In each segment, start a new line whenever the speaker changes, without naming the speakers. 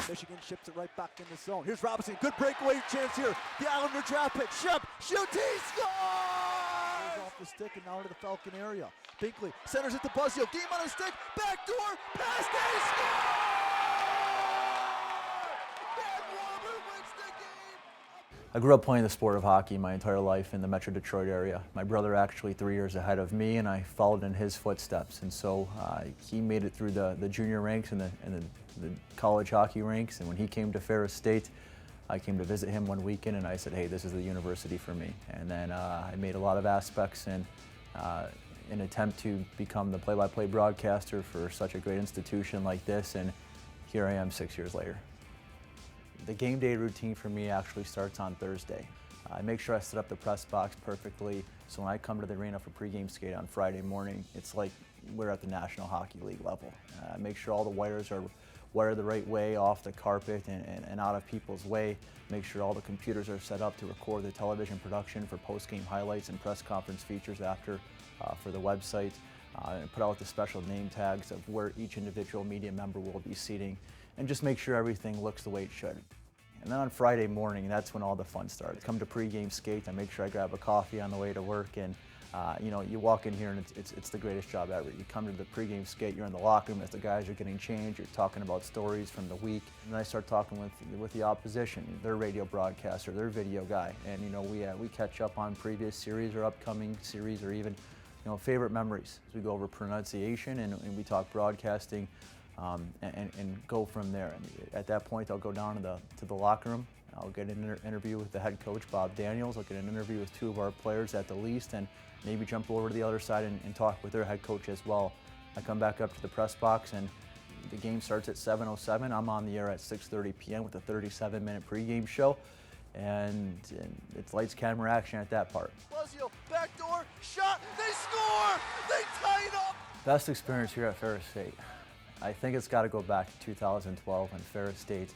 Michigan ships it right back in the zone. Here's Robinson, good breakaway chance here. The Islander draft pick, Shep, shoots, he scores! Off the stick and now into the Falcon area. Binkley centers it to Buzzio, game on his stick, backdoor, pass, they score!
I grew up playing the sport of hockey my entire life in the Metro Detroit area. My brother actually 3 years ahead of me, and I followed in his footsteps. And so he made it through the junior ranks and the college hockey ranks. And when he came to Ferris State, I came to visit him one weekend, and I said, hey, this is the university for me. And then I made a lot of aspects in an attempt to become the play-by-play broadcaster for such a great institution like this, and here I am 6 years later. The game day routine for me actually starts on Thursday. I make sure I set up the press box perfectly, so when I come to the arena for pregame skate on Friday morning, it's like we're at the National Hockey League level. I make sure all the wires are wired the right way off the carpet and out of people's way. Make sure all the computers are set up to record the television production for post-game highlights and press conference features after for the website. And put out the special name tags of where each individual media member will be seating, and just make sure everything looks the way it should. And then on Friday morning, that's when all the fun starts. Come to pregame skate, I make sure I grab a coffee on the way to work, and you know, you walk in here and it's the greatest job ever. You come to the pregame skate, you're in the locker room as the guys are getting changed, you're talking about stories from the week, and then I start talking with the opposition, their radio broadcaster, their video guy, and you know, we catch up on previous series or upcoming series, or even favorite memories. So we go over pronunciation and we talk broadcasting and go from there. And at that point, I'll go down to the locker room. I'll get an interview with the head coach, Bob Daniels. I'll get an interview with two of our players at the least, and maybe jump over to the other side and talk with their head coach as well. I come back up to the press box, and the game starts at 7:07. I'm on the air at 6:30 p.m. with a 37-minute pregame show. And it's lights, camera, action at that part.
Buzzio, backdoor, shot, they score! They tie it up!
Best experience here at Ferris State. I think it's got to go back to 2012 when Ferris State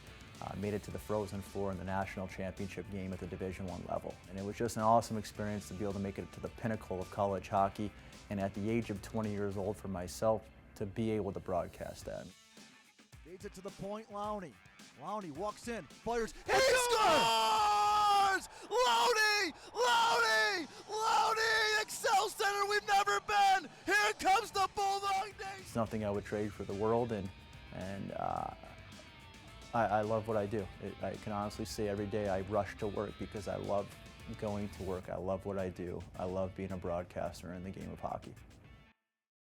made it to the Frozen Four in the national championship game at the Division I level. And it was just an awesome experience to be able to make it to the pinnacle of college hockey, and at the age of 20 years old for myself, to be able to broadcast that.
Gets it to the point, Lowney. Lowney walks in, fires, he scores! Lowney! Lowney! Lowney! Excel Center we've never been! Here comes the Bulldog Nation!
It's nothing I would trade for the world, and I love what I do. I can honestly say every day I rush to work because I love going to work. I love what I do. I love being a broadcaster in the game of hockey.